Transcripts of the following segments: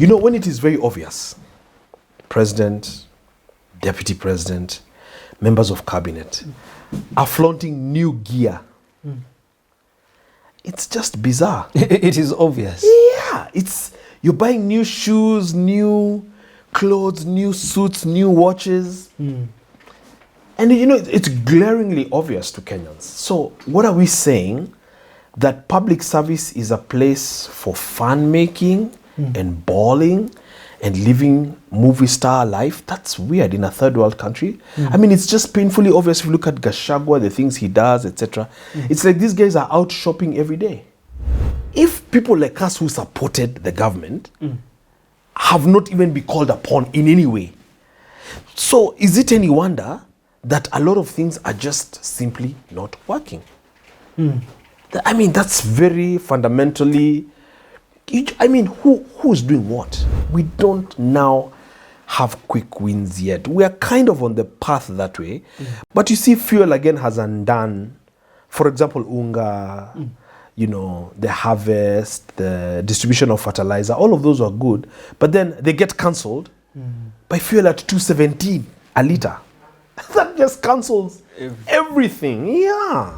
You know, when it is very obvious, president, deputy president, members of cabinet are flaunting new gear. It's just bizarre. It is obvious. Yeah, you're buying new shoes, new clothes, new suits, new watches. And you know, it's glaringly obvious to Kenyans. So what are we saying? That public service is a place for fun making and balling and living movie star life? That's weird in a third world country. I mean, it's just painfully obvious if you look at Gachagua, the things he does, etc. It's like these guys are out shopping every day. If people like us who supported the government have not even been called upon in any way, so is it any wonder that a lot of things are just simply not working? I mean, that's very fundamentally, I mean, who's doing what? We don't now have quick wins yet. We are kind of on the path that way. But you see, fuel again has undone, for example, unga, you know, the harvest, the distribution of fertilizer, all of those are good. But then they get cancelled by fuel at 217 a litre. That just cancels everything. Yeah.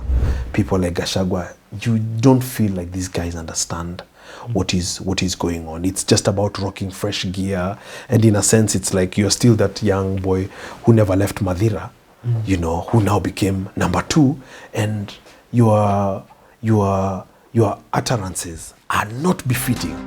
People like Gachagua, you don't feel like these guys understand what is going on. It's just about rocking fresh gear, and in a sense it's like you're still that young boy who never left Madira, you know, who now became number 2, and your utterances are not befitting.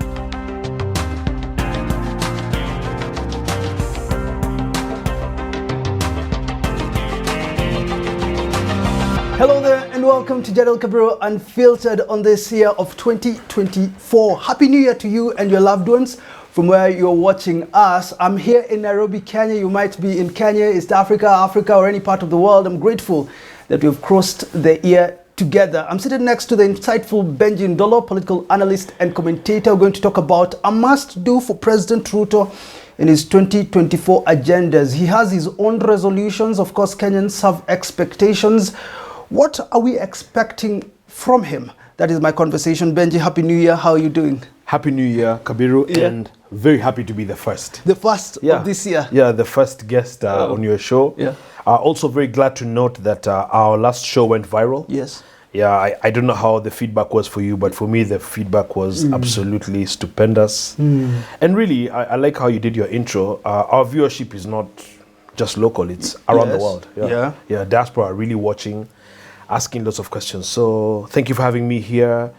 Hello there and welcome to Jadiel Kabiro Unfiltered on this year of 2024. Happy New Year to you and your loved ones from where you're watching us. I'm here in Nairobi, Kenya. You might be in Kenya, East Africa, or any part of the world. I'm grateful that we've crossed the year together. I'm sitting next to the insightful Benji Ndolo, political analyst and commentator. We're going to talk about a must-do for President Ruto in his 2024 agendas. He has his own resolutions. Of course, Kenyans have expectations. What are we expecting from him? That is my conversation. Benji, Happy New Year. How are you doing? Happy New Year, Kabiro, and very happy to be the first. The first of this year. Yeah, the first guest on your show. Yeah. Also very glad to note that our last show went viral. Yes. Yeah, I don't know how the feedback was for you, but for me the feedback was absolutely stupendous. And really, I like how you did your intro. Our viewership is not just local, it's around the world. Yeah, diaspora are really watching, asking lots of questions. So thank you for having me here.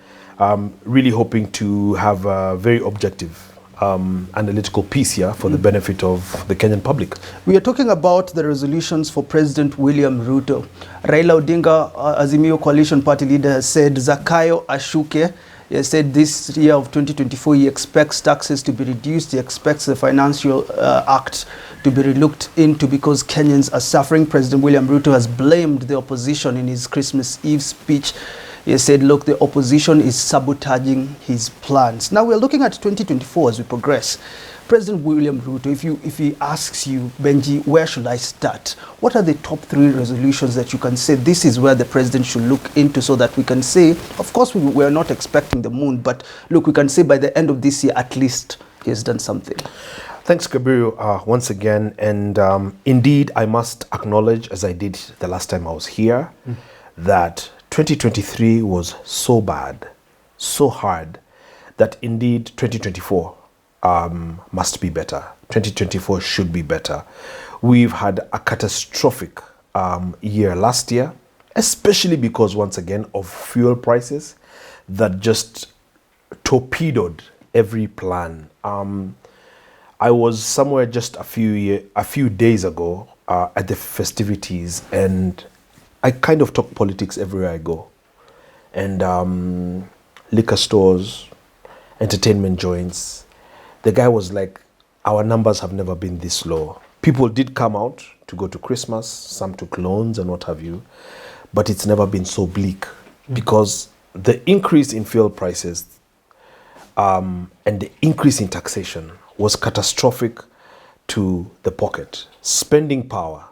Really hoping to have a very objective analytical piece here for the benefit of the Kenyan public. We are talking about the resolutions for President William Ruto. Raila Odinga, Azimio Coalition Party leader, has said Zakayo Ashuke. He has said this year of 2024 he expects taxes to be reduced. He expects the Financial Act to be relooked into because Kenyans are suffering. President William Ruto has blamed the opposition in his Christmas Eve speech. He said, look, the opposition is sabotaging his plans. Now we're looking at 2024 as we progress. President William Ruto, if he asks you, Benji, where should I start? What are the top 3 resolutions that you can say this is where the president should look into so that we can say, of course we're not expecting the moon, but look, we can say by the end of this year at least he has done something. Thanks, Kabiro, once again. And indeed, I must acknowledge, as I did the last time I was here, that 2023 was so bad, so hard, that indeed 2024 must be better. 2024 should be better. We've had a catastrophic year last year, especially because, once again, of fuel prices that just torpedoed every plan. I was somewhere just a few days ago at the festivities, and I kind of talk politics everywhere I go. And liquor stores, entertainment joints, the guy was like, our numbers have never been this low. People did come out to go to Christmas, some took loans and what have you, but it's never been so bleak because the increase in fuel prices and the increase in taxation was catastrophic to the pocket. Spending power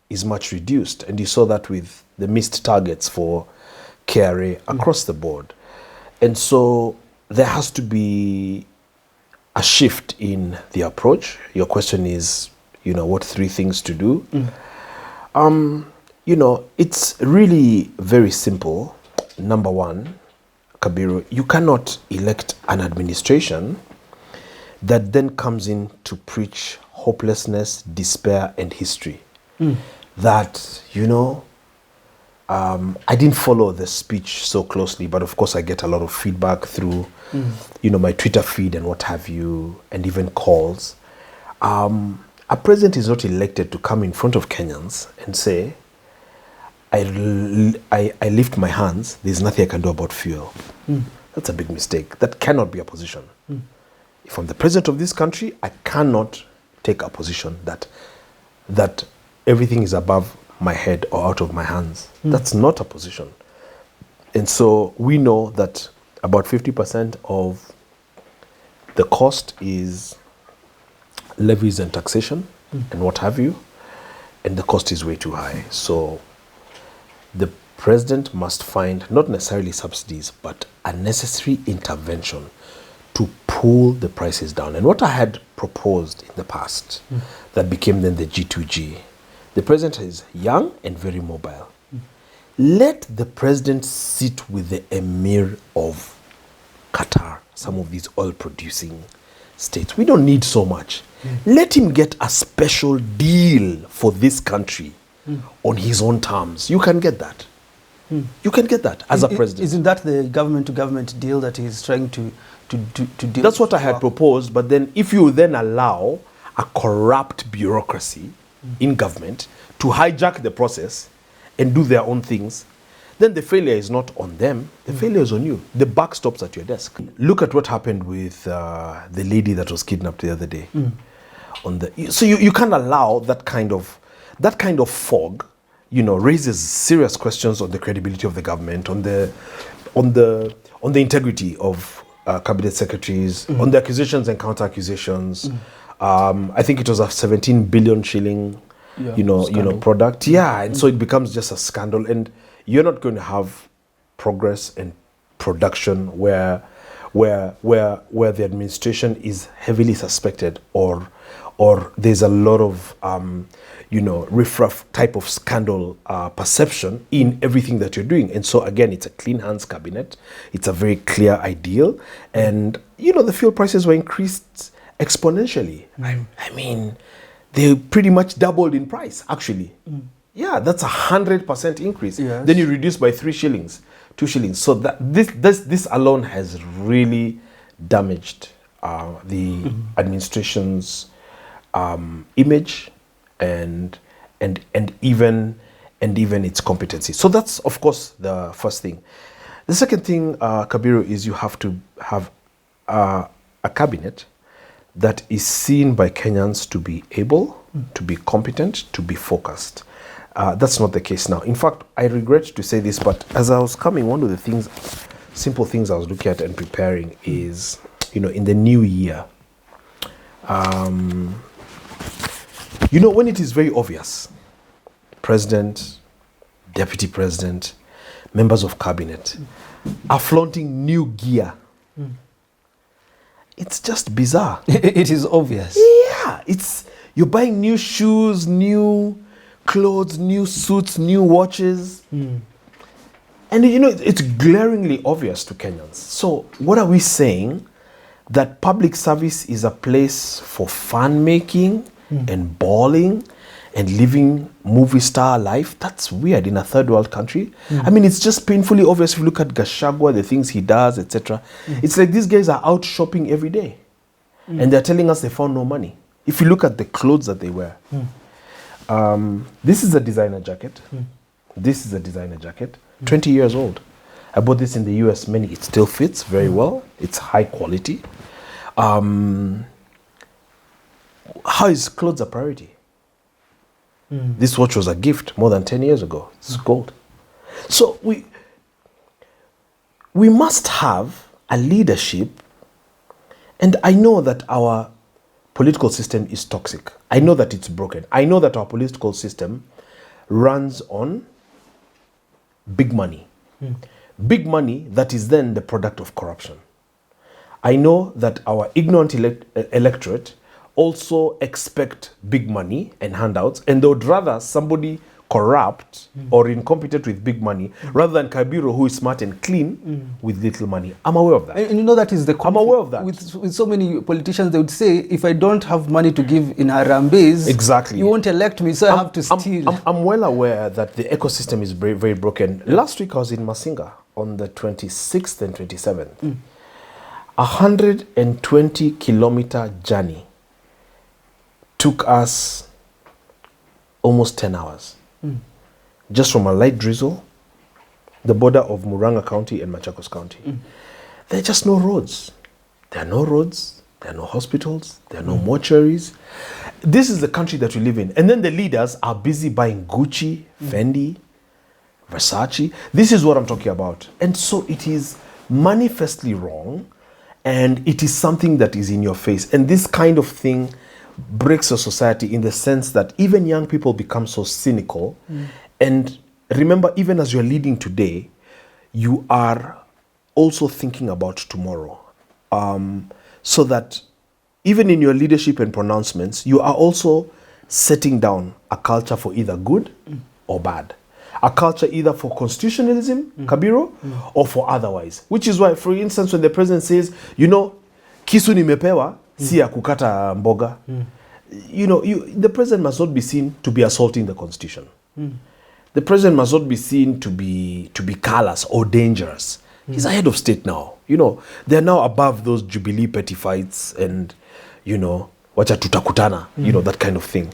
is much reduced, and you saw that with the missed targets for KRA across the board. And so there has to be a shift in the approach. Your question is, what 3 things to do? It's really very simple. Number 1, Kabiro, you cannot elect an administration that then comes in to preach hopelessness, despair, and history. That, I didn't follow the speech so closely, but of course I get a lot of feedback through, my Twitter feed and what have you, and even calls. A president is not elected to come in front of Kenyans and say, I lift my hands, there's nothing I can do about fuel. That's a big mistake. That cannot be a position. If I'm the president of this country, I cannot take a position that everything is above my head or out of my hands. That's not a position. And so we know that about 50% of the cost is levies and taxation and what have you, and the cost is way too high. So the president must find not necessarily subsidies, but a necessary intervention to pull the prices down. And what I had proposed in the past that became then the G2G, the president is young and very mobile. Let the president sit with the emir of Qatar, some of these oil producing states. We don't need so much. Let him get a special deal for this country on his own terms. You can get that. You can get that as a president. Isn't that the government-to-government deal that he's trying to deal? That's what I had proposed, but then if you then allow a corrupt bureaucracy in government to hijack the process and do their own things, then the failure is not on them, the failure is on you. The buck stops at your desk. Look at what happened with the lady that was kidnapped the other day. So you can't allow that kind of fog, raises serious questions on the credibility of the government, on the integrity of cabinet secretaries, on the accusations and counter accusations. I think it was a 17 billion shilling, product. Yeah, and so it becomes just a scandal, and you're not going to have progress and production where the administration is heavily suspected or there's a lot of riffraff type of scandal perception in everything that you're doing. And so again, it's a clean hands cabinet. It's a very clear ideal, and the fuel prices were increased exponentially. I mean, they pretty much doubled in price, actually. Yeah, that's 100% increase. Yes. Then you reduce by 3 shillings, 2 shillings. So that this alone has really damaged the administration's image and even its competency. So that's, of course, the first thing. The second thing, Kabiro, is you have to have a cabinet that is seen by Kenyans to be able, to be competent, to be focused. That's not the case now. In fact, I regret to say this, but as I was coming, one of the simple things I was looking at and preparing is, in the new year, when it is very obvious, president, deputy president, members of cabinet are flaunting new gear. It's just bizarre. It is obvious. Yeah, you're buying new shoes, new clothes, new suits, new watches. And it's glaringly obvious to Kenyans. So what are we saying? That public service is a place for fun making and balling and living movie star life? That's weird in a third world country. I mean, it's just painfully obvious if you look at Gachagua, the things he does, etc. It's like these guys are out shopping every day and they're telling us they found no money. If you look at the clothes that they wear, this is a designer jacket. This is a designer jacket, 20 years old. I bought this in the US, it still fits very well. It's high quality. How is clothes a priority? This watch was a gift more than 10 years ago. It's gold. So we must have a leadership, and I know that our political system is toxic. I know that it's broken. I know that our political system runs on big money. Big money that is then the product of corruption. I know that our ignorant electorate also expect big money and handouts, and they would rather somebody corrupt or incompetent with big money rather than Kabiro, who is smart and clean with little money. I'm aware of that. And you know that is the I'm aware of that. With so many politicians, they would say, if I don't have money to give in Harambes, exactly, you won't elect me, so I have to steal. I'm well aware that the ecosystem is very, very broken. Last week I was in Masinga on the 26th and 27th. 120-kilometer journey took us almost 10 hours. Just from a light drizzle, the border of Muranga County and Machakos County. There are just no roads. There are no roads, there are no hospitals, there are no mortuaries. This is the country that we live in. And then the leaders are busy buying Gucci, Fendi, Versace. This is what I'm talking about. And so it is manifestly wrong, and it is something that is in your face. And this kind of thing breaks a society in the sense that even young people become so cynical. And remember, even as you're leading today, you are also thinking about tomorrow. So that even in your leadership and pronouncements, you are also setting down a culture for either good or bad. A culture either for constitutionalism, Kabiro, or for otherwise. Which is why, for instance, when the president says, you know, kisu nimepewa, si ya kukata mboga. You know, the president must not be seen to be assaulting the constitution. The president must not be seen to be callous or dangerous. He's a head of state now. You know, they're now above those Jubilee petty fights and, you know, wacha tutakutana, you know, that kind of thing.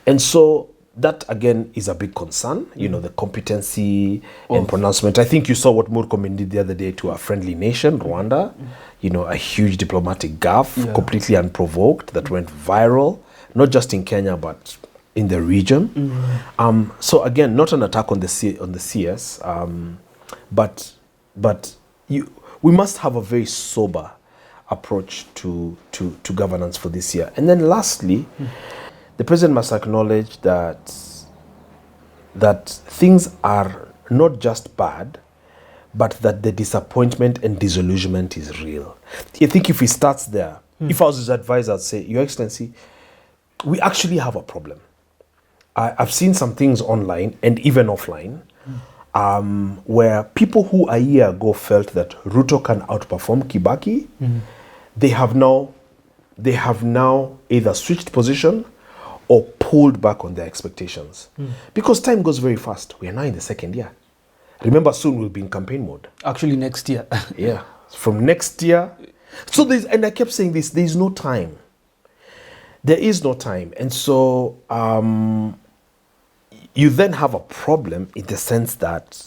And so that, again, is a big concern, you know, the competency and pronouncement. I think you saw what Murkomen did the other day to a friendly nation, Rwanda, you know, a huge diplomatic gaffe, completely unprovoked, that went viral, not just in Kenya, but in the region. So again, not an attack on the CS, but we must have a very sober approach to governance for this year. And then lastly, the president must acknowledge that things are not just bad, but that the disappointment and disillusionment is real. I think if he starts there, if I was his advisor, I'd say, Your Excellency, we actually have a problem. I've seen some things online and even offline where people who a year ago felt that Ruto can outperform Kibaki, they have now either switched position or pulled back on their expectations. Because time goes very fast. We are now in the second year. Remember, soon we'll be in campaign mode. Actually, next year. Yeah. From next year. So and I kept saying this, there's no time. There is no time. And so you then have a problem in the sense that,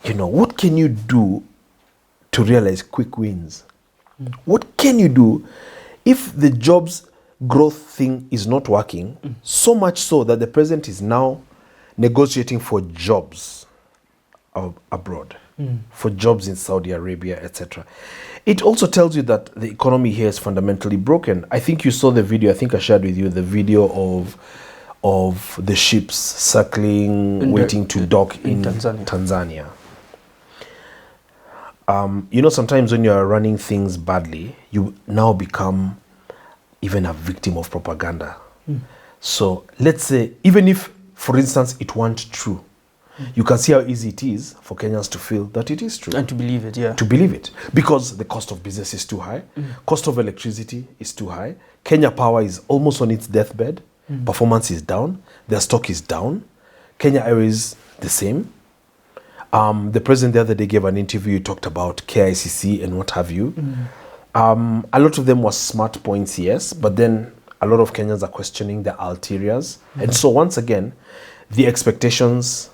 you know, what can you do to realize quick wins? What can you do if the jobs growth thing is not working, so much so that the president is now negotiating for jobs abroad, for jobs in Saudi Arabia, etc. It also tells you that the economy here is fundamentally broken. I think you saw the video, I think I shared with you the video of the ships circling, waiting to dock in Tanzania. You know, sometimes when you're running things badly, you now become even a victim of propaganda. So let's say, even if, for instance, it weren't true, you can see how easy it is for Kenyans to feel that it is true. And to believe it, yeah. To believe it. Because the cost of business is too high. Cost of electricity is too high. Kenya Power is almost on its deathbed. Performance is down. Their stock is down. Kenya Airways, the same. The president the other day gave an interview, talked about KICC and what have you. A lot of them were smart points, yes, but then a lot of Kenyans are questioning the ulteriors. And so once again, the expectations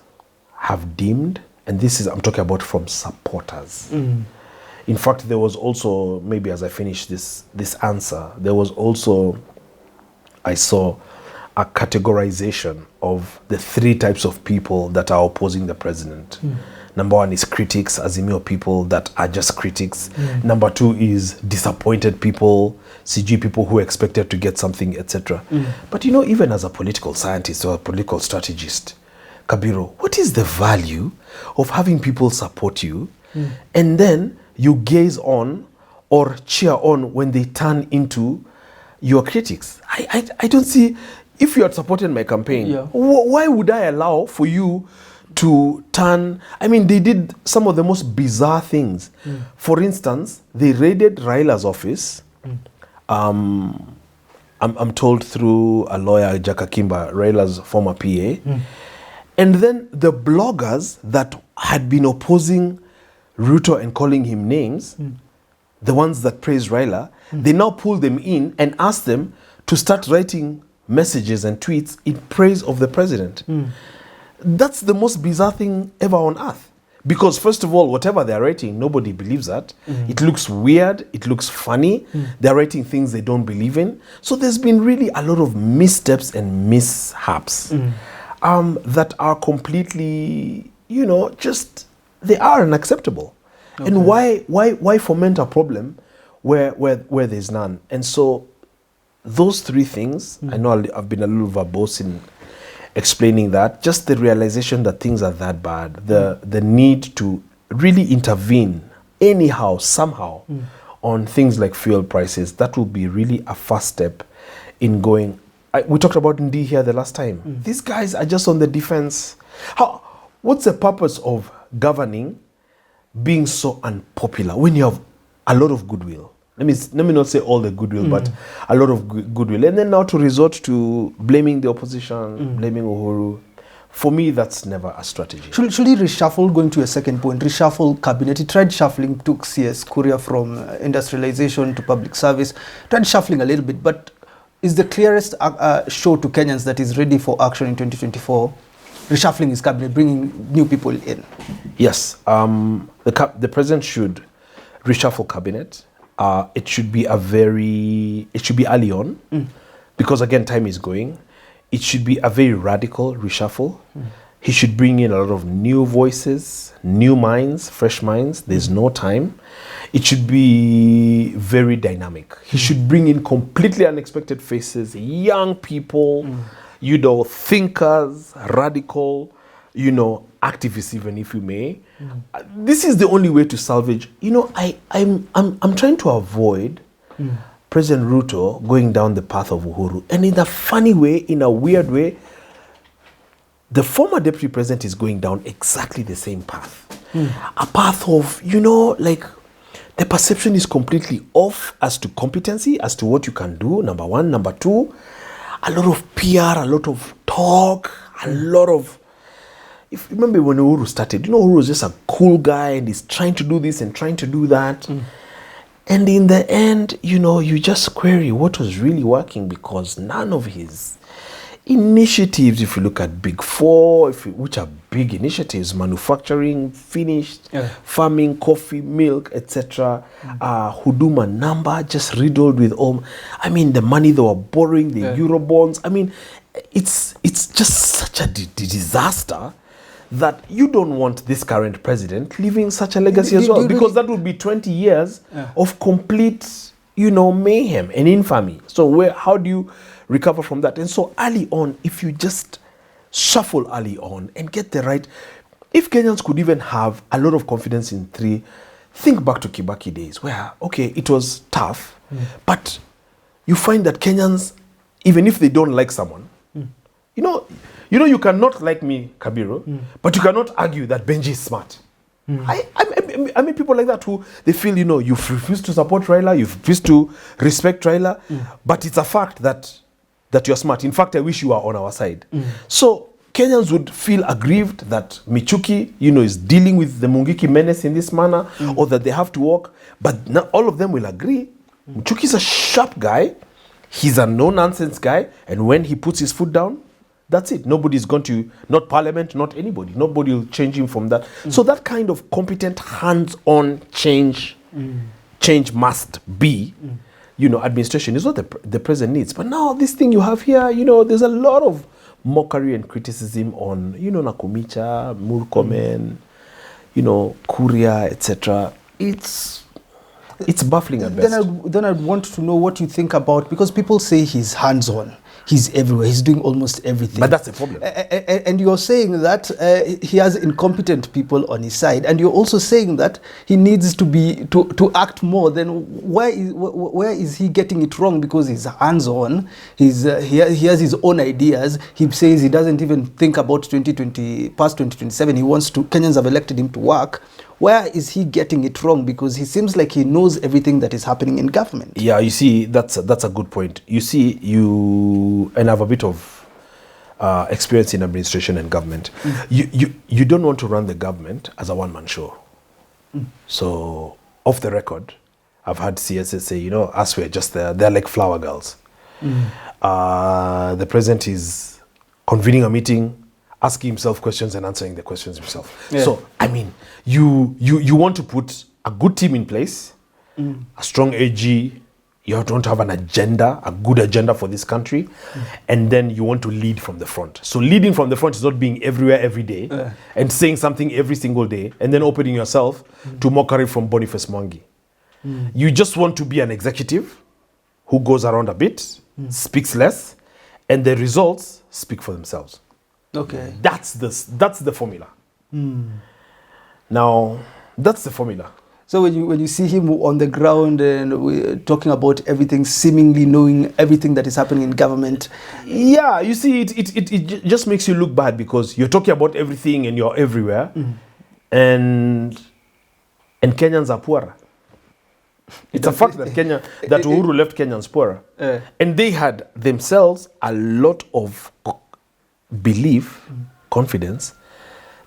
have dimmed, and this is, I'm talking about from supporters. In fact, there was also, maybe as I finish this answer, there was also, I saw a categorization of the three types of people that are opposing the president. Number one is critics, Azimio people that are just critics. Number two is disappointed people, CG people who expected to get something, etc. But you know, even as a political scientist or a political strategist, Kabiro, what is the value of having people support you and then you gaze on or cheer on when they turn into your critics. I don't see, if you had supported my campaign, why would I allow for you to turn? I mean, they did some of the most bizarre things. For instance, they raided Raila's office. I'm told through a lawyer, Jakakimba, Raila's former PA. And then the bloggers that had been opposing Ruto and calling him names, the ones that praised Raila, they now pulled them in and asked them to start writing messages and tweets in praise of the president. That's the most bizarre thing ever on earth. Because first of all, whatever they're writing, nobody believes that. It looks weird, it looks funny. They're writing things they don't believe in. So there's been really a lot of missteps and mishaps that are completely, just, they are unacceptable. And why foment a problem where there's none? And so those three things, I know I've been a little verbose in explaining that, just the realization that things are that bad, the need to really intervene anyhow, somehow, on things like fuel prices, that will be really a first step in going. We talked about Ndi here the last time. These guys are just on the defense. What's the purpose of governing being so unpopular when you have a lot of goodwill? Let me not say all the goodwill, but a lot of goodwill. And then now to resort to blaming the opposition, blaming Uhuru, for me, that's never a strategy. Should he reshuffle, going to a second point, reshuffle cabinet? He tried shuffling, took CS Kuria from industrialization to public service, tried shuffling a little bit, but is the clearest show to Kenyans that is ready for action in 2024, reshuffling his cabinet, bringing new people in? Yes. The president should reshuffle cabinet. It should be early on, because again, time is going. It should be a very radical reshuffle. He should bring in a lot of new voices, new minds, fresh minds. There's no time. It should be very dynamic. He should bring in completely unexpected faces, young people, thinkers, radical, activists, even if you may. This is the only way to salvage. I'm trying to avoid President Ruto going down the path of Uhuru. And in a funny way, in a weird way, the former deputy president is going down exactly the same path. A path of, the perception is completely off as to competency, as to what you can do, number one. Number two, a lot of PR, a lot of talk, a lot of... If you remember when Uhuru started, Uhuru was just a cool guy and he's trying to do this and trying to do that. And in the end, you just query what was really working, because none of his initiatives, if you look at Big Four, which are big initiatives, manufacturing, finished, farming, coffee, milk, etc., Huduma number, just riddled with the money they were borrowing, the Eurobonds. It's just such a disaster that you don't want this current president leaving such a legacy as well, because that would be 20 years of complete, mayhem and infamy. So how do you recover from that? And so early on, if you just shuffle early on and get the right... If Kenyans could even have a lot of confidence in three, think back to Kibaki days where, it was tough, but you find that Kenyans, even if they don't like someone, you cannot like me, Kabiro, but you cannot argue that Benji is smart. I mean people like that who they feel, you've refused to support Raila, you've refused to respect Raila, but it's a fact that you're smart. In fact, I wish you were on our side. So Kenyans would feel aggrieved that Michuki, is dealing with the Mungiki menace in this manner, or that they have to walk. But not all of them will agree. Michuki is a sharp guy. He's a no-nonsense guy. And when he puts his foot down, that's it. Nobody's going to, not parliament, not anybody. Nobody will change him from that. So that kind of competent, hands-on change must be, administration is what the president needs. But now this thing you have here, there's a lot of mockery and criticism on, Nakumicha, Murkomen, Kuria, etc. It's baffling at best. Then I'd want to know what you think about, because people say he's hands-on. He's everywhere. He's doing almost everything. But that's the problem. And you're saying that he has incompetent people on his side, and you're also saying that he needs to act more. Then where is he getting it wrong? Because he's hands-on. He has his own ideas. He says he doesn't even think about 2020 past 2027. He wants to. Kenyans have elected him to work. Where is he getting it wrong? Because he seems like he knows everything that is happening in government. Yeah, you see, that's a good point. You see, and I have a bit of experience in administration and government. You don't want to run the government as a one-man show. So, off the record, I've had CSS say, us we're just there. They're like flower girls. The president is convening a meeting, asking himself questions and answering the questions himself. Yeah. So, I mean, you want to put a good team in place, a strong AG, you want to have an agenda, a good agenda for this country, and then you want to lead from the front. So leading from the front is not being everywhere every day and saying something every single day and then opening yourself to mockery from Boniface Mwangi. You just want to be an executive who goes around a bit, speaks less, and the results speak for themselves. Okay. That's the formula. Now, that's the formula. So when you see him on the ground and we're talking about everything, seemingly knowing everything that is happening in government. Yeah, you see, it just makes you look bad because you're talking about everything and you're everywhere. And Kenyans are poorer. It's a fact that Uhuru left Kenyans poorer. And they had themselves a lot of belief, confidence,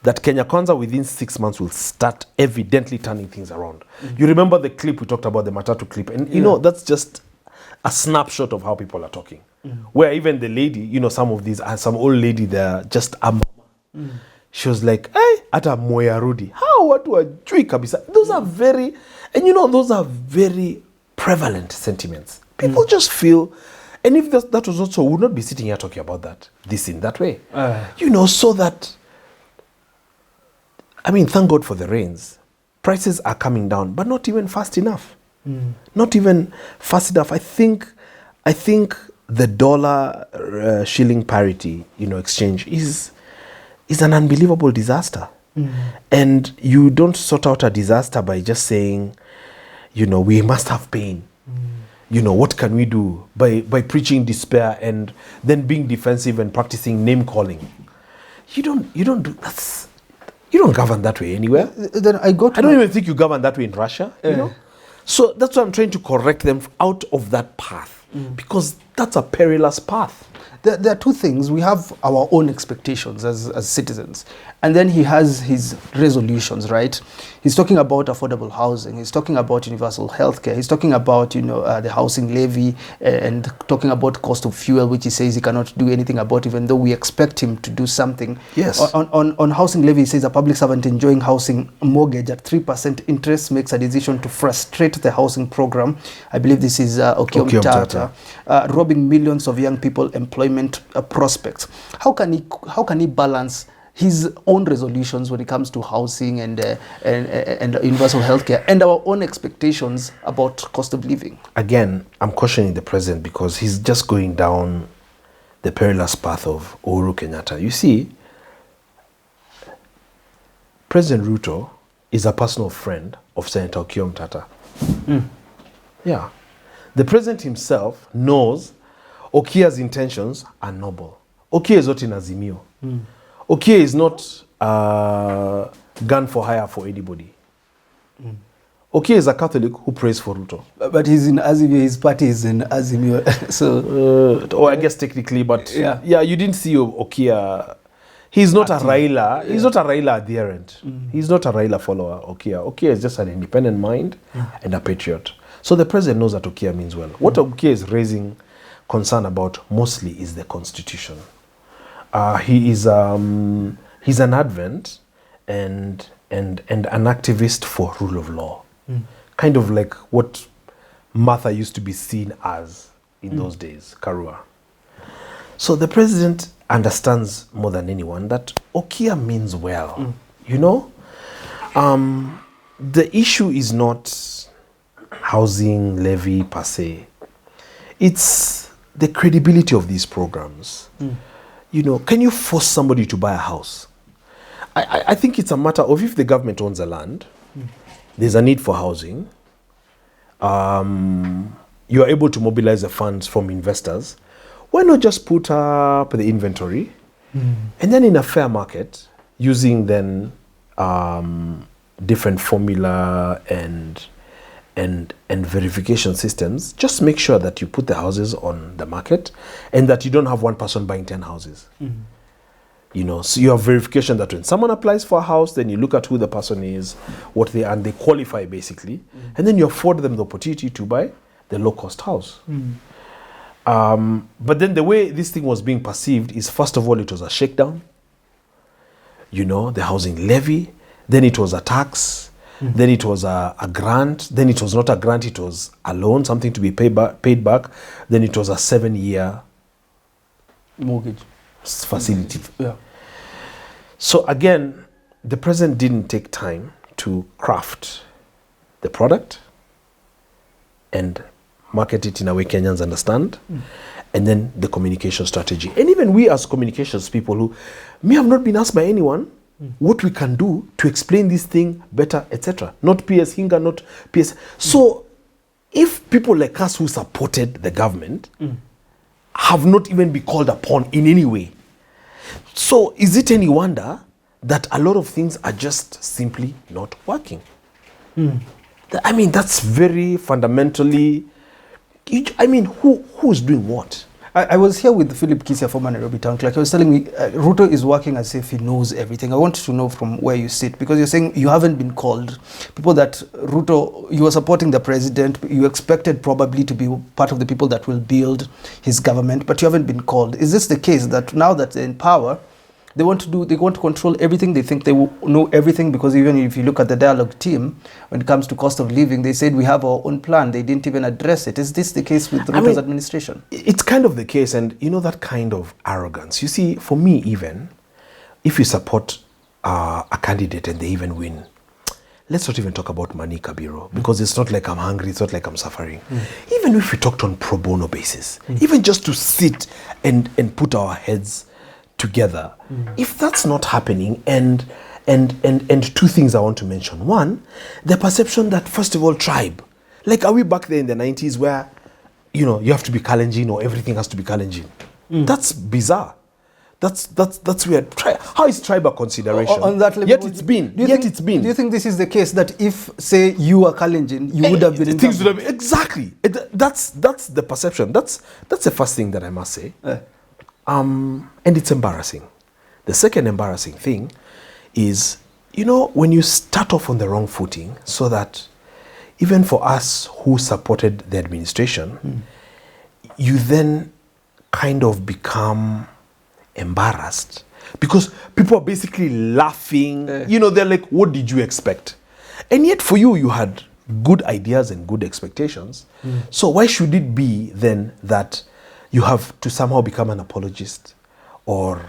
that Kenya Kwanza within 6 months will start evidently turning things around. You remember the clip we talked about, the Matatu clip, and that's just a snapshot of how people are talking. Where even the lady, some old lady there, just a mama. She was like, hey, ata moya rudi. How watu wajui kabisa. Those are very, those are very prevalent sentiments. People just feel, and if that was also, we would not be sitting here talking about this in that way. So that, thank God for the rains. Prices are coming down, but not even fast enough. Not even fast enough. I think the dollar shilling parity, exchange is an unbelievable disaster. And you don't sort out a disaster by just saying, we must have pain. What can we do? By preaching despair and then being defensive and practicing name calling. You don't do that. You don't govern that way anywhere. Then I don't even think you govern that way in Russia. So that's why I'm trying to correct them out of that path, because that's a perilous path. There are two things. We have our own expectations as citizens, and then he has his resolutions, right? He's talking about affordable housing. He's talking about universal healthcare. He's talking about, the housing levy, and talking about cost of fuel, which he says he cannot do anything about, even though we expect him to do something. Yes. On housing levy, he says a public servant enjoying housing mortgage at 3% interest makes a decision to frustrate the housing program. I believe this is Okiya Omtatah. Robbing millions of young people employment prospects. How can he balance his own resolutions when it comes to housing and universal healthcare and our own expectations about cost of living? Again, I'm cautioning the president because he's just going down the perilous path of Uhuru Kenyatta. You see, President Ruto is a personal friend of Senator Okiya Omtatah. Yeah. The president himself knows Okiya's intentions are noble. Okiya is not in Azimio. Okiya is not gun for hire for anybody. Okiya is a Catholic who prays for Ruto. But he's in Azimio, his party is in Azimio. So, I guess technically, but yeah, you didn't see Okiya. He's not active. A Raila. He's not a Raila adherent. He's not a Raila follower, Okiya. Okiya is just an independent mind and a patriot. So the president knows that Okiya means well. What Okiya is raising concern about mostly is the constitution. He's an advent and an activist for rule of law. Kind of like what Martha used to be seen as in those days, Karua. So the president understands more than anyone that Okiya means well. The issue is not housing levy per se. It's the credibility of these programs. You know, can you force somebody to buy a house? I think it's a matter of if the government owns a land, there's a need for housing. You are able to mobilize the funds from investors. Why not just put up the inventory, and then in a fair market, using then different formula and verification systems, just make sure that you put the houses on the market and that you don't have one person buying 10 houses. You know, so you have verification that when someone applies for a house, then you look at who the person is, what they are, and they qualify basically, and then you afford them the opportunity to buy the low-cost house. But then the way this thing was being perceived is, first of all, it was a shakedown. You know, the housing levy, then it was a tax, then it was a grant, then it was not a grant, it was a loan, something to be paid back, then it was a 7-year mortgage facility. Yeah. So again, the president didn't take time to craft the product and market it in a way Kenyans understand, and then the communication strategy. And even we as communications people who may have not been asked by anyone what we can do to explain this thing better, etc. Not PS Hinga, not PS. So if people like us who supported the government have not even been called upon in any way, so is it any wonder that a lot of things are just simply not working? I mean, that's very fundamentally, I mean, who's doing what? I was here with Philip Kisia, former Nairobi town clerk. He was telling me Ruto is working as if he knows everything. I wanted to know from where you sit, because you're saying you haven't been called. People that Ruto, you were supporting the president, you expected probably to be part of the people that will build his government, but you haven't been called. Is this the case that now that they're in power, they want to control everything? They think they will know everything, because even if you look at the dialogue team, when it comes to cost of living, they said we have our own plan. They didn't even address it. Is this the case with Ruto's administration? It's kind of the case, and you know, that kind of arrogance. You see, for me, even if you support a candidate and they even win, let's not even talk about money, Kabiro, because it's not like I'm hungry, it's not like I'm suffering. Even if we talked on pro bono basis, even just to sit and put our heads together, if that's not happening, and two things I want to mention. One, the perception that, first of all, tribe. Like, are we back there in the 90s where, you know, you have to be Kalenjin or everything has to be Kalenjin? That's bizarre. That's weird. How is tribe a consideration? On that level, Yet it's been. Do you think this is the case that if, say, you are Kalenjin, you would have been in things would have been, exactly. That's the perception. That's the first thing that I must say. And it's embarrassing. The second embarrassing thing is, you know, when you start off on the wrong footing, so that even for us who supported the administration, you then kind of become embarrassed because people are basically laughing. You know, they're like, what did you expect? And yet for you, you had good ideas and good expectations. So why should it be then that you have to somehow become an apologist or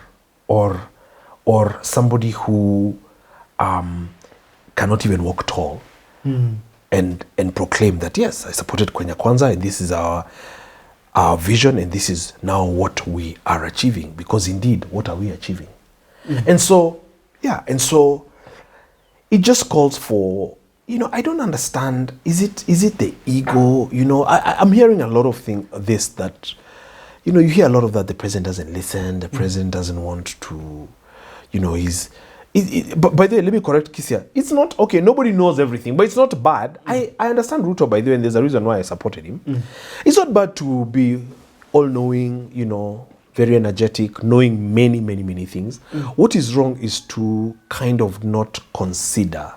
somebody who cannot even walk tall and proclaim that, yes, I supported Kenya Kwanza and this is our vision and this is now what we are achieving, because indeed, what are we achieving? And so, yeah, and so it just calls for, you know, I don't understand, is it the ego? You know, I'm hearing a lot of this that, you know, you hear a lot of that the president doesn't listen, the president doesn't want to, you know, but by the way, let me correct Kisia. It's not, okay, nobody knows everything, but it's not bad. I understand Ruto, by the way, and there's a reason why I supported him. It's not bad to be all-knowing, you know, very energetic, knowing many, many, many things. What is wrong is to kind of not consider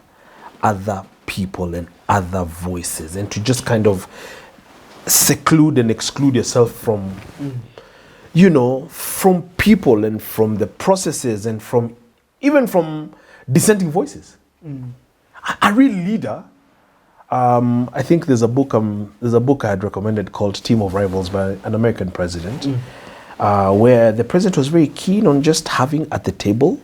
other people and other voices and to just kind of seclude and exclude yourself from, you know, from people and from the processes and from even from dissenting voices. A real leader. I think there's a book I had recommended called Team of Rivals by an American president, where the president was very keen on just having at the table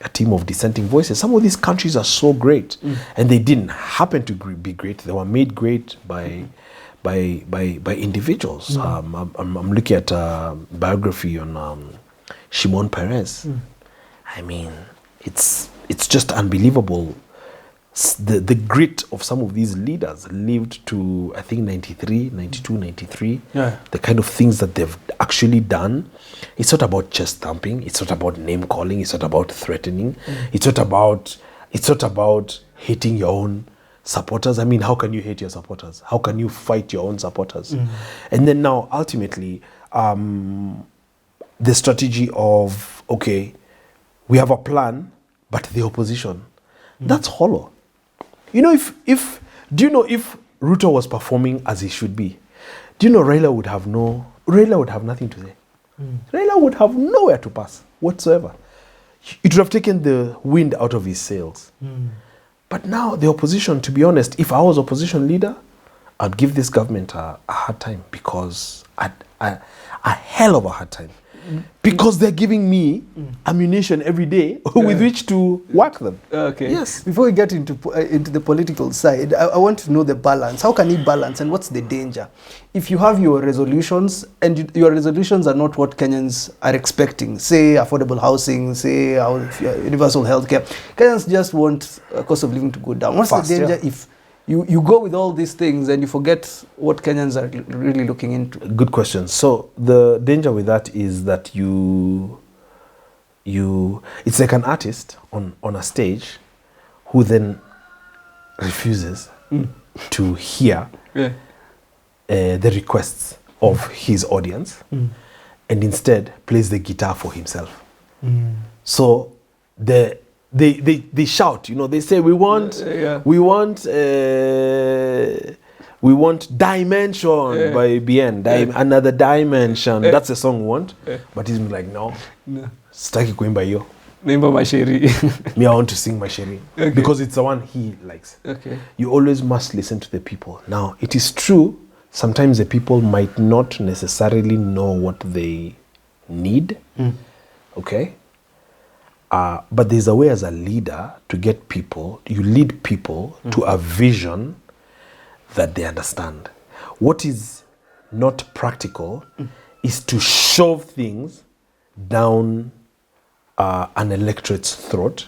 a team of dissenting voices. Some of these countries are so great, and they didn't happen to be great. They were made great by individuals. I'm looking at a biography on Shimon Peres. I mean, it's just unbelievable. The grit of some of these leaders lived to, I think, 93, 92, 93. Yeah. The kind of things that they've actually done. It's not about chest thumping. It's not about name calling. It's not about threatening. It's not about hating your own supporters. I mean, how can you hate your supporters? How can you fight your own supporters? And then now, ultimately, the strategy of, okay, we have a plan, but the opposition, that's hollow. You know, if Ruto was performing as he should be, do you know Raila would have nothing to say. Raila would have nowhere to pass whatsoever. It would have taken the wind out of his sails. But now the opposition, to be honest, if I was opposition leader, I'd give this government a hard time, because a hell of a hard time. Because they're giving me ammunition every day with which to work them. Okay. Yes. Before we get into the political side, I want to know the balance. How can you balance, and what's the danger? If you have your resolutions, and your resolutions are not what Kenyans are expecting, say affordable housing, say universal healthcare, Kenyans just want cost of living to go down. What's the danger if you go with all these things and you forget what Kenyans are really looking into? Good question. So the danger with that is that it's like an artist on a stage who then refuses to hear the requests of his audience, and instead plays the guitar for himself. So they shout, they say we want Dimension by BN, another dimension. That's the song we want. But he's like, no. Sitaki kuimba hiyo. Naimba masheri. Me, I want to sing masheri. Okay. Because it's the one he likes. Okay. You always must listen to the people. Now, it is true, sometimes the people might not necessarily know what they need. Okay? But there's a way as a leader to get people, you lead people to a vision that they understand. What is not practical is to shove things down an electorate's throat,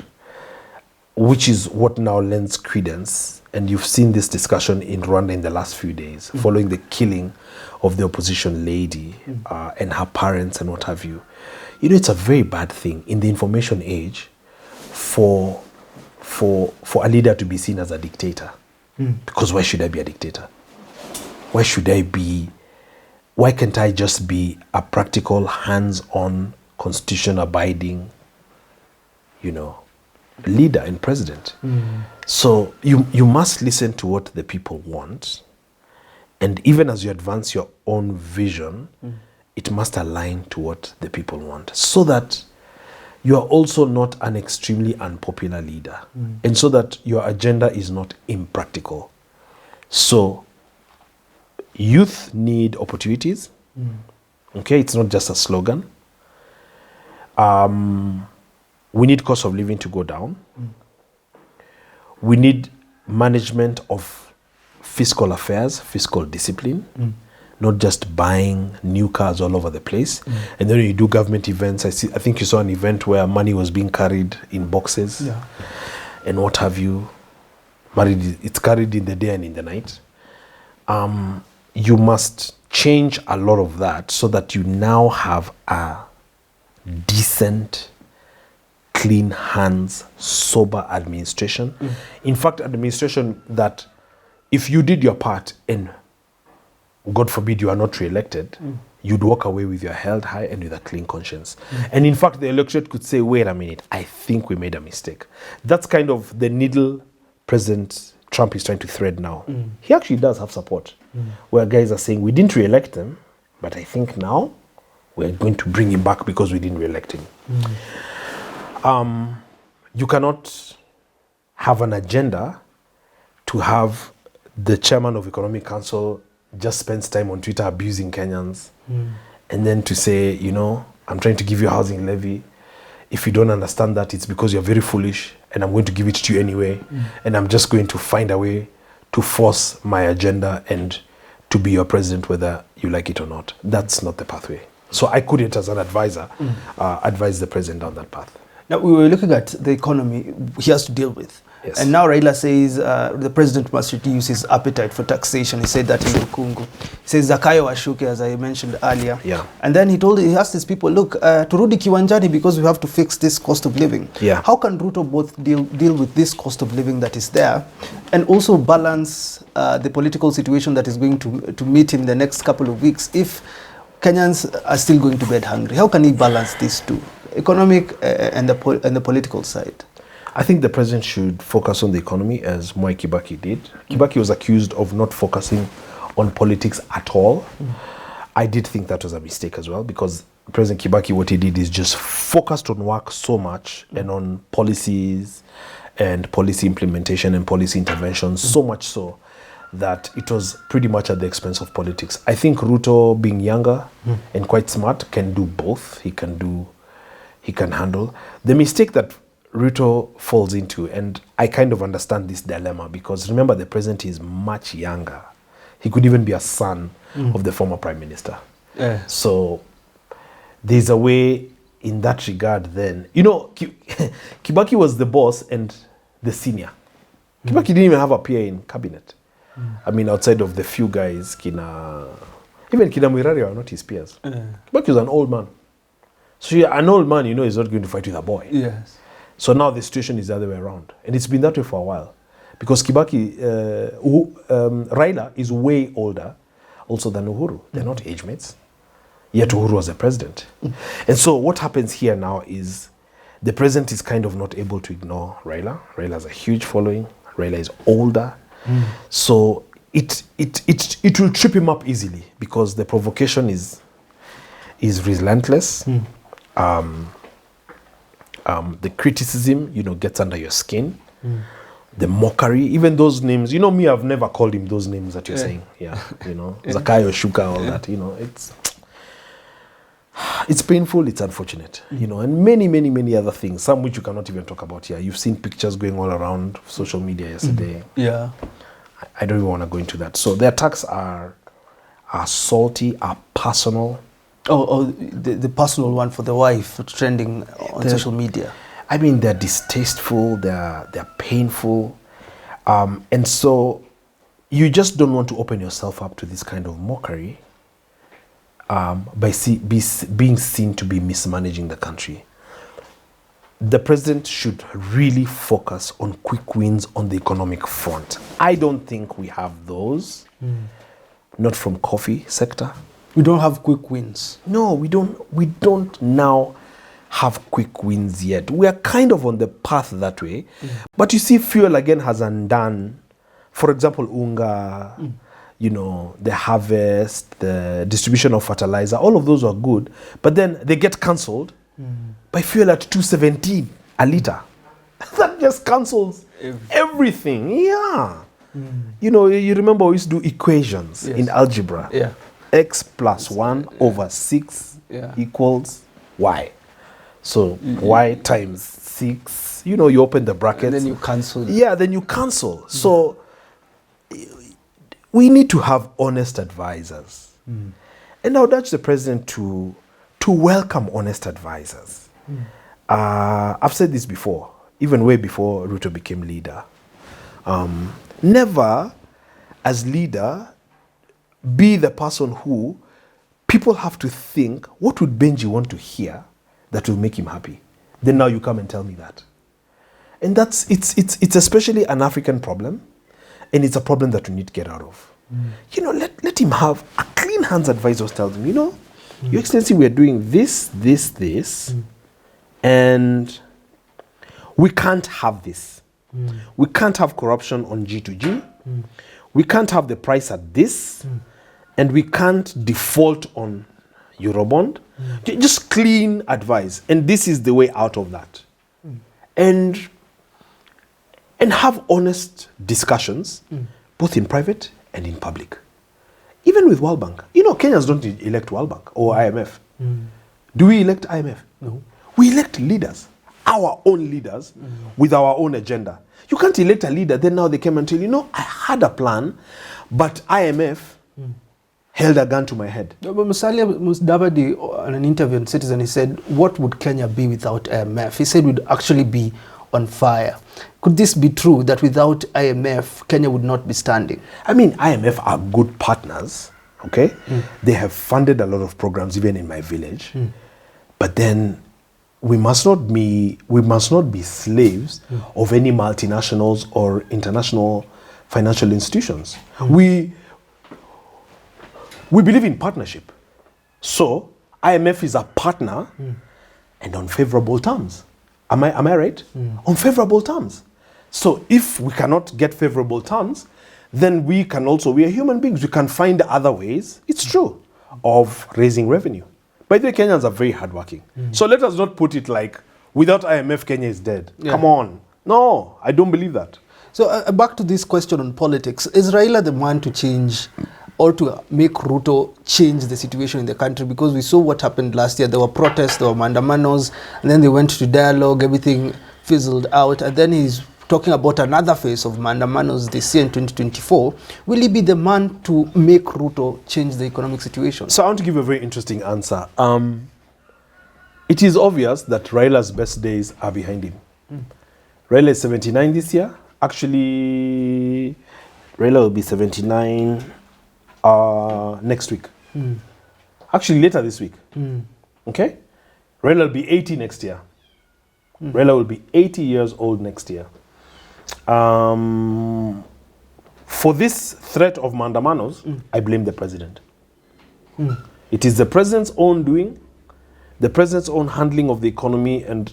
which is what now lends credence. And you've seen this discussion in Rwanda in the last few days, following the killing of the opposition lady and her parents and what have you. It's a very bad thing in the information age for a leader to be seen as a dictator. Because why should I be a dictator? Why can't I just be a practical, hands-on, constitution-abiding, leader and president? So you must listen to what the people want. And even as you advance your own vision, it must align to what the people want, so that you are also not an extremely unpopular leader, and so that your agenda is not impractical. So youth need opportunities. Okay, it's not just a slogan. We need cost of living to go down. We need management of fiscal affairs, fiscal discipline. Not just buying new cars all over the place. And then when you do government events, I think you saw an event where money was being carried in boxes and what have you. It's carried in the day and in the night. You must change a lot of that so that you now have a decent, clean hands, sober administration. In fact, administration that if you did your part and God forbid you are not re-elected, you'd walk away with your head high and with a clean conscience. And in fact, the electorate could say, wait a minute, I think we made a mistake. That's kind of the needle President Trump is trying to thread now. He actually does have support, where guys are saying, we didn't re-elect him, but I think now we're going to bring him back because we didn't re-elect him. You cannot have an agenda to have the chairman of Economic Council just spends time on Twitter abusing Kenyans, and then to say, I'm trying to give you a housing levy. if you don't understand that, it's because you're very foolish, and I'm going to give it to you anyway, and I'm just going to find a way to force my agenda and to be your president whether you like it or not. That's not the pathway. So I couldn't, as an advisor, advise the president down that path. Now, we were looking at the economy he has to deal with. Yes. And now Raila says the president must reduce his appetite for taxation. He said that in Ukungu. He says Zakayo ashuke, as I mentioned earlier. Yeah. And then he asked his people, look, turudi kiwanjani because we have to fix this cost of living. Yeah. How can Ruto both deal with this cost of living that is there and also balance the political situation that is going to meet him the next couple of weeks if Kenyans are still going to bed hungry? How can he balance these two, economic and the political side? I think the president should focus on the economy, as Mwai Kibaki did. Kibaki was accused of not focusing on politics at all. I did think that was a mistake as well, because President Kibaki, what he did is just focused on work so much and on policies and policy implementation and policy intervention, so much so that it was pretty much at the expense of politics. I think Ruto, being younger and quite smart, can do both. He can handle. The mistake that Ruto falls into, and I kind of understand this dilemma, because remember, the president is much younger. He could even be a son of the former prime minister. Yeah. So there's a way in that regard then. You know, Kibaki was the boss and the senior. Kibaki didn't even have a peer in cabinet. I mean, outside of the few guys, even Kina Mwirari are not his peers. Kibaki was an old man. So an old man, you know, is not going to fight with a boy. Yes. So now the situation is the other way around. And it's been that way for a while. Because Kibaki, Raila is way older also than Uhuru. They're not age mates. Yet Uhuru was the president. And so what happens here now is the president is kind of not able to ignore Raila. Raila has a huge following. Raila is older. So it will trip him up easily, because the provocation is relentless. The criticism, you know, gets under your skin. The mockery, even those names, you know, me, I've never called him those names that you're saying. Yeah, you know, Zakayo, Shuka, all that, you know, it's painful, it's unfortunate, you know, and many other things, some which you cannot even talk about here. You've seen pictures going all around social media yesterday. Yeah. I don't even want to go into that. So the attacks are salty, are personal. The personal one for the wife trending on social media. I mean, they're distasteful, they're painful. And so you just don't want to open yourself up to this kind of mockery by being seen to be mismanaging the country. The president should really focus on quick wins on the economic front. I don't think we have those, not from coffee sector. We don't have quick wins. No, we don't now have quick wins yet. We are kind of on the path that way. But you see, fuel again has undone, for example, unga, you know, the harvest, the distribution of fertilizer, all of those are good. But then they get cancelled by fuel at 217 a litre. That just cancels everything. Yeah. You know, you remember we used to do equations in algebra. Yeah. X plus 1 over 6 equals y. So y times 6, you know, you open the brackets. And then you cancel. Yeah, then you cancel. So we need to have honest advisors. And I would urge the president to welcome honest advisors. I've said this before, even way before Ruto became leader. Never, as leader, be the person who people have to think, what would Benji want to hear that will make him happy? Then now you come and tell me that. And it's especially an African problem, and it's a problem that we need to get out of. You know, let him have a clean hands advisor tells him, you know, Your Excellency, we are doing this, and we can't have this. We can't have corruption on G2G. We can't have the price at this. And we can't default on Eurobond. Just clean advice. And this is the way out of that. And have honest discussions, both in private and in public. Even with World Bank. You know, Kenyans don't elect World Bank or IMF. Do we elect IMF? No. We elect leaders, our own leaders, with our own agenda. You can't elect a leader, then now they came and tell you, I had a plan, but IMF held a gun to my head. But Musalia Mudavadi, in an interview on Citizen, he said, what would Kenya be without IMF? He said we'd actually be on fire. Could this be true, that without IMF, Kenya would not be standing? I mean, IMF are good partners, okay? They have funded a lot of programs, even in my village. But then we must not be slaves of any multinationals or international financial institutions. We believe in partnership. So IMF is a partner and on favorable terms. Am I right? On favorable terms. So if we cannot get favorable terms, then we are human beings. We can find other ways, it's true, of raising revenue. By the way, Kenyans are very hardworking. So let us not put it like, without IMF, Kenya is dead. Yeah. Come on. No, I don't believe that. So back to this question on politics. Is Raila the man to change or to make Ruto change the situation in the country? Because we saw what happened last year. There were protests, there were MAANDAMANOs, and then they went to dialogue, everything fizzled out, and then he's talking about another phase of MAANDAMANOs this year in 2024. Will he be the man to make Ruto change the economic situation? So I want to give a very interesting answer. It is obvious that Raila's best days are behind him. Raila is 79 this year. Actually, Raila will be 79 next week. Actually, later this week. Okay? Raila will be 80 next year. Raila will be 80 years old next year. For this threat of MAANDAMANOs, I blame the president. It is the president's own doing, the president's own handling of the economy and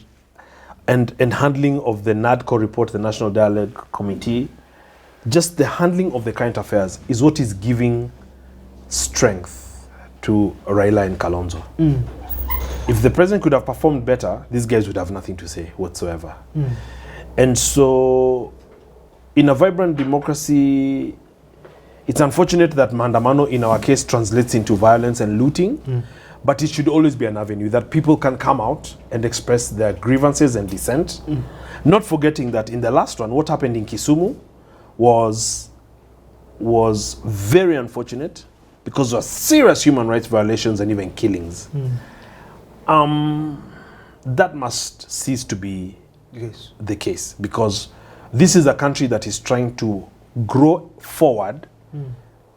handling of the NADCO report, the National Dialogue Committee. Just the handling of the current affairs is what is giving strength to Raila and Kalonzo. If the president could have performed better, these guys would have nothing to say whatsoever. And so, in a vibrant democracy, it's unfortunate that MAANDAMANO, in our case, translates into violence and looting, but it should always be an avenue that people can come out and express their grievances and dissent. Not forgetting that in the last one, what happened in Kisumu was very unfortunate because of serious human rights violations and even killings. That must cease to be the case, because this is a country that is trying to grow forward,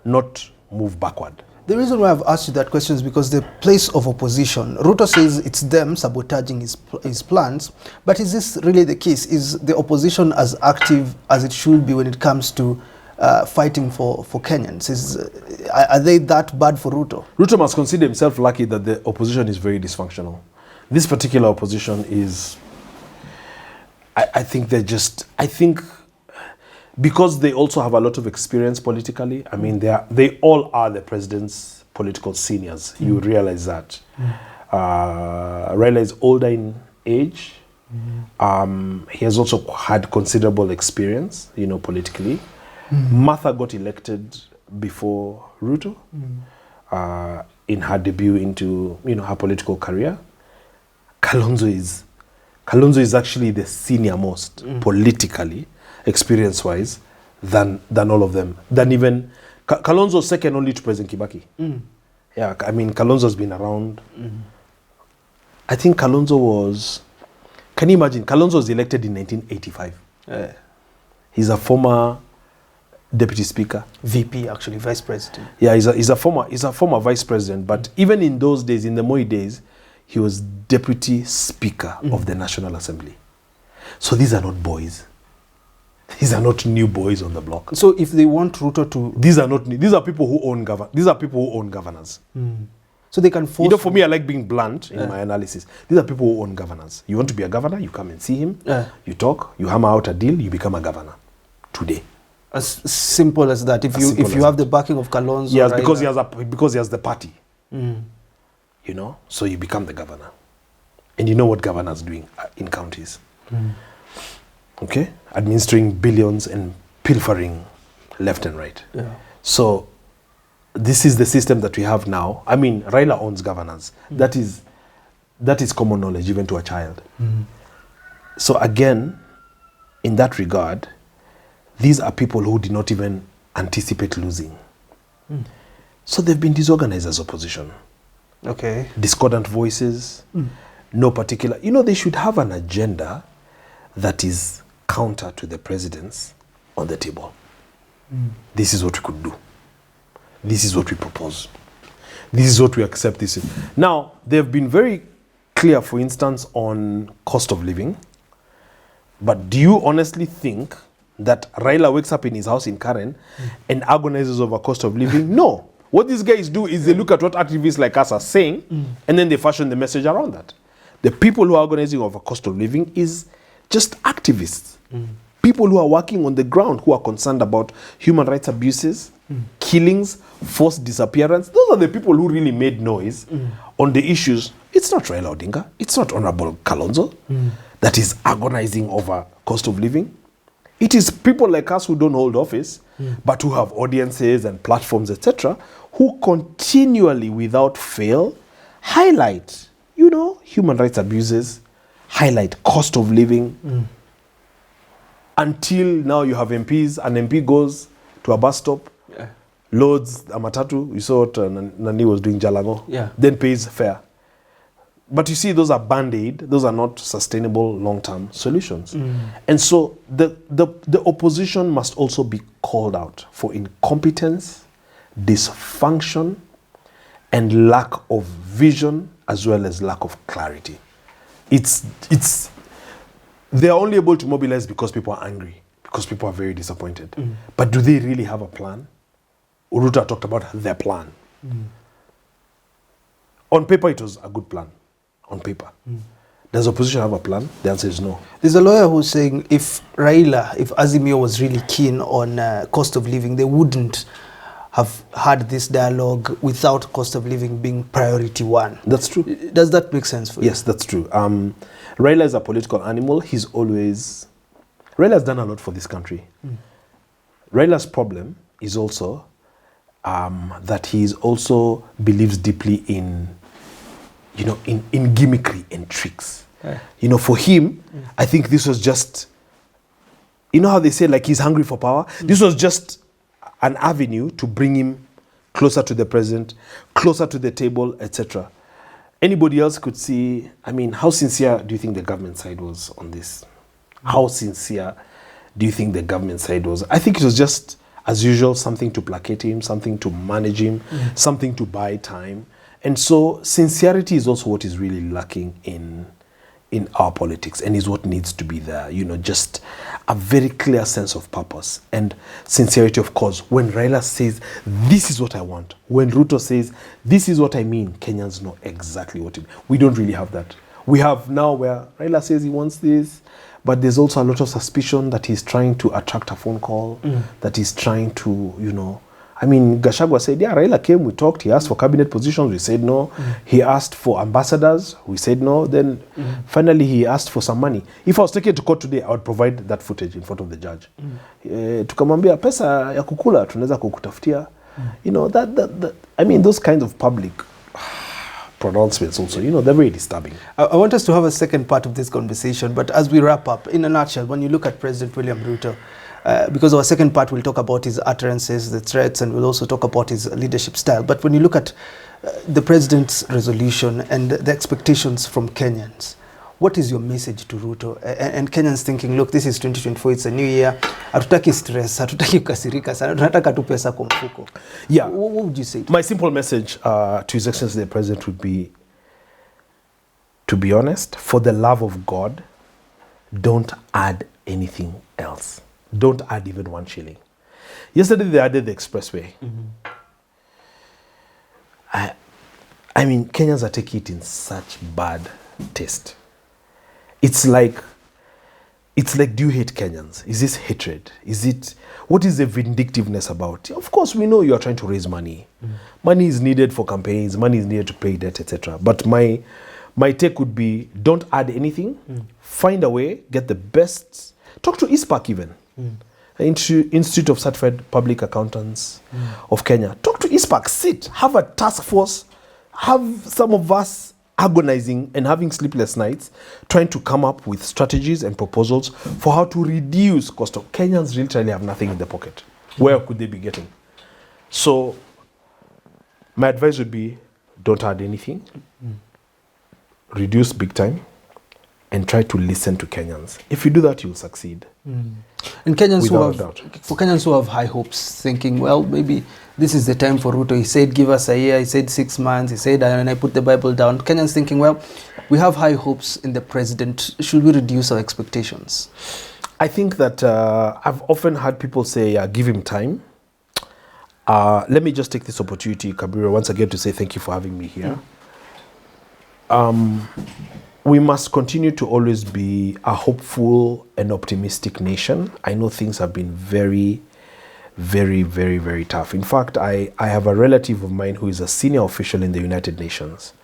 not move backward. The reason why I've asked you that question is because the place of opposition, Ruto says it's them sabotaging his plans, but is this really the case? Is the opposition as active as it should be when it comes to fighting for Kenyans? Are they that bad for Ruto? Ruto must consider himself lucky that the opposition is very dysfunctional. This particular opposition is, I think because they also have a lot of experience politically. I mean, they all are the president's political seniors. You realize that. Raila is older in age. He has also had considerable experience, politically. Martha got elected before Ruto in her debut into, her political career. Kalonzo is actually the senior most politically, experience-wise, than all of them. Than even Kalonzo second only to President Kibaki. Yeah, I mean, Kalonzo's been around. I think Kalonzo was. Can you imagine? Kalonzo was elected in 1985. He's a former deputy speaker. VP, actually, vice president. Yeah, he's a former vice president. But even in those days, in the Moi days, he was deputy speaker of the National Assembly. So these are not boys. These are not new boys on the block. So if they want Ruto to... These are people who own governors. So they can force... for me, I like being blunt in my analysis. These are people who own governors. You want to be a governor, you come and see him, you talk, you hammer out a deal, you become a governor. Today. As simple as that. If you have the backing of Kalonzo... Yes, because he has the party. So you become the governor. And you know what governors are doing in counties. Okay? Administering billions and pilfering left and right. So this is the system that we have now. I mean, Raila owns governors. That is That is common knowledge, even to a child. So again, in that regard, these are people who did not even anticipate losing. So they've been disorganized as opposition. Okay. Discordant voices, no particular... they should have an agenda that is counter to the president's on the table. This is what we could do. This is what we propose. This is what we accept. This is. Now, they've been very clear, for instance, on cost of living. But do you honestly think that Raila wakes up in his house in Karen and agonizes over cost of living? No. What these guys do is they look at what activists like us are saying, and then they fashion the message around that. The people who are organizing over cost of living is just activists. People who are working on the ground, who are concerned about human rights abuses, killings, forced disappearance. Those are the people who really made noise on the issues. It's not Raila Odinga. It's not Honorable Kalonzo that is agonizing over cost of living. It is people like us who don't hold office, but who have audiences and platforms, etc., who continually, without fail, highlight, human rights abuses, highlight cost of living. Until now, you have MPs. An MP goes to a bus stop, loads a matatu. You saw what Nani was doing Jalango. Then pays fare. But you see, those are band-aid. Those are not sustainable long-term solutions. And so the opposition must also be called out for incompetence, dysfunction, and lack of vision, as well as lack of clarity. They are only able to mobilize because people are angry, because people are very disappointed. But do they really have a plan? Ruto talked about their plan. On paper, it was a good plan. On paper. Does opposition have a plan? The answer is no. There's a lawyer who's saying if Azimio was really keen on cost of living, they wouldn't have had this dialogue without cost of living being priority one. That's true. Does that make sense for you? Yes, that's true. Raila is a political animal. Raila has done a lot for this country. Raila's problem is also that he also believes deeply in gimmickry and tricks. For him, I think this was just, how they say, like, he's hungry for power? This was just an avenue to bring him closer to the president, closer to the table, etc. Anybody else could see, how sincere do you think the government side was on this? How sincere do you think the government side was? I think it was just, as usual, something to placate him, something to manage him, something to buy time. And so sincerity is also what is really lacking in our politics, and is what needs to be there. Just a very clear sense of purpose and sincerity of cause. When Raila says, this is what I want, when Ruto says, this is what I mean, Kenyans know exactly what it means. We don't really have that. We have now where Raila says he wants this, but there's also a lot of suspicion that he's trying to attract a phone call, that he's trying to, Gachagua said, Raila came, we talked, he asked for cabinet positions, we said no. He asked for ambassadors, we said no. Then finally he asked for some money. If I was taken to court today, I would provide that footage in front of the judge. Tukamwambia pesa ya kukula, tunaweza kukutafutia. Those kinds of public pronouncements also, they're very disturbing. I want us to have a second part of this conversation, but as we wrap up, in a nutshell, when you look at President William Ruto, because our second part will talk about his utterances, the threats, and we'll also talk about his leadership style. But when you look at the president's resolution and the expectations from Kenyans, what is your message to Ruto? And Kenyans thinking, look, this is 2024, it's a new year. Hatutaki stress, hatutaki kukasirika sana, tunataka tu pesa kwa mfuko. Yeah. What would you say? My simple message to His Excellency the President would be, to be honest, for the love of God, don't add anything else. Don't add even 1 shilling. Yesterday they added the expressway. Kenyans are taking it in such bad taste. It's like, do you hate Kenyans? Is this hatred? What is the vindictiveness about? Of course, we know you are trying to raise money. Money is needed for campaigns, money is needed to pay debt, etc. But my take would be, don't add anything. Find a way, get the best. Talk to ISPAC even. Institute of Certified Public Accountants of Kenya. Talk to ISPAC, sit, have a task force, have some of us agonizing and having sleepless nights, trying to come up with strategies and proposals for how to reduce cost of. Kenyans literally have nothing in their pocket. Where could they be getting? So my advice would be, don't add anything, reduce big time, and try to listen to Kenyans. If you do that, you'll succeed. And Kenyans Without a doubt. for Kenyans who have high hopes, thinking, well, maybe this is the time for Ruto. He said, give us a year. He said 6 months. He said, and I put the Bible down. Kenyans thinking, well, we have high hopes in the president. Should we reduce our expectations? I think that I've often heard people say, give him time. Let me just take this opportunity, Kabiro, once again to say thank you for having me here. We must continue to always be a hopeful and optimistic nation. I know things have been very, very, very, very tough. In fact, I have a relative of mine who is a senior official in the United Nations.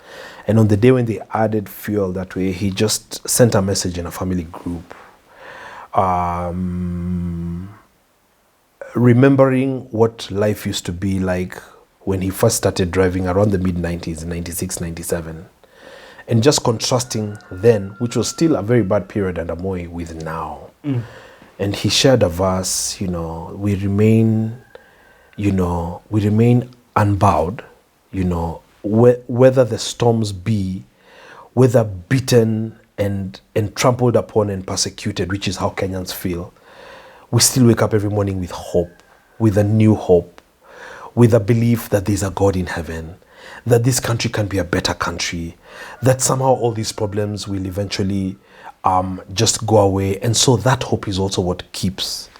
And on the day when they added fuel that way, he just sent a message in a family group. Remembering what life used to be like when he first started driving around the mid-90s, 96, 97. And just contrasting then, which was still a very bad period under Moi, with now. And he shared a verse, we remain unbowed, whether the storms be, whether beaten and trampled upon and persecuted, which is how Kenyans feel. We still wake up every morning with hope, with a new hope, with a belief that there's a God in heaven, that this country can be a better country, that somehow all these problems will eventually just go away. And so that hope is also what keeps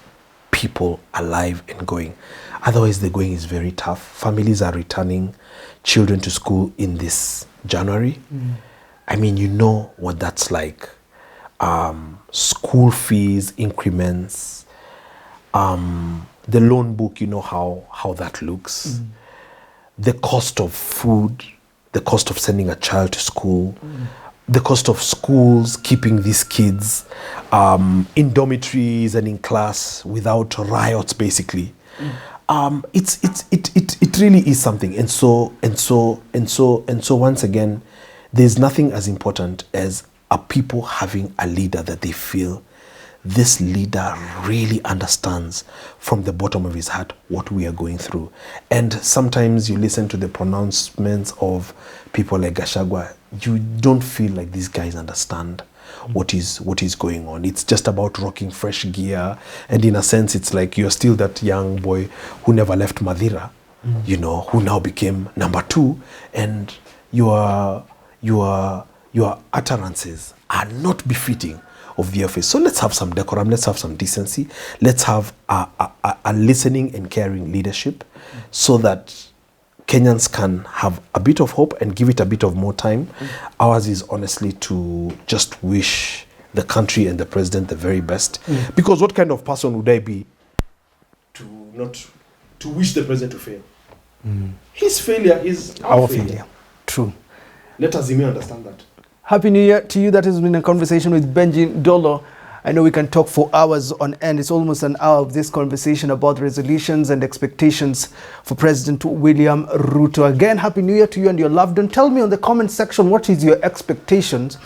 people alive and going. Otherwise, the going is very tough. Families are returning children to school in this January. I mean, you know what that's like. School fees, increments, the loan book, you know how that looks. The cost of food, the cost of sending a child to school, the cost of schools, keeping these kids in dormitories and in class without riots, basically. It really is something. And so once again, there's nothing as important as a people having a leader that they feel this leader really understands from the bottom of his heart what we are going through. And sometimes you listen to the pronouncements of people like Gachagua, you don't feel like these guys understand what is going on. It's just about rocking fresh gear, and in a sense it's like you're still that young boy who never left Madira, who now became number 2, and your utterances are not befitting of the office. So let's have some decorum, let's have some decency, let's have a listening and caring leadership so that Kenyans can have a bit of hope and give it a bit of more time. Ours is honestly to just wish the country and the president the very best. Because what kind of person would I be to wish the president to fail? His failure is our failure. True. Let us understand that. Happy New Year to you. That has been a conversation with Benji Ndolo. I know we can talk for hours on end. It's almost an hour of this conversation about resolutions and expectations for President William Ruto. Again, Happy New Year to you and your loved one. Tell me on the comment section, what is your expectations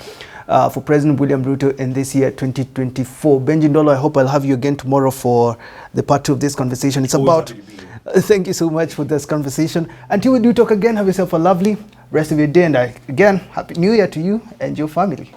for President William Ruto in this year, 2024? Benji Ndolo, I hope I'll have you again tomorrow for the part 2 of this conversation. It's about... Thank you so much for this conversation. Until we do talk again, have yourself a lovely rest of your day. And again, Happy New Year to you and your family.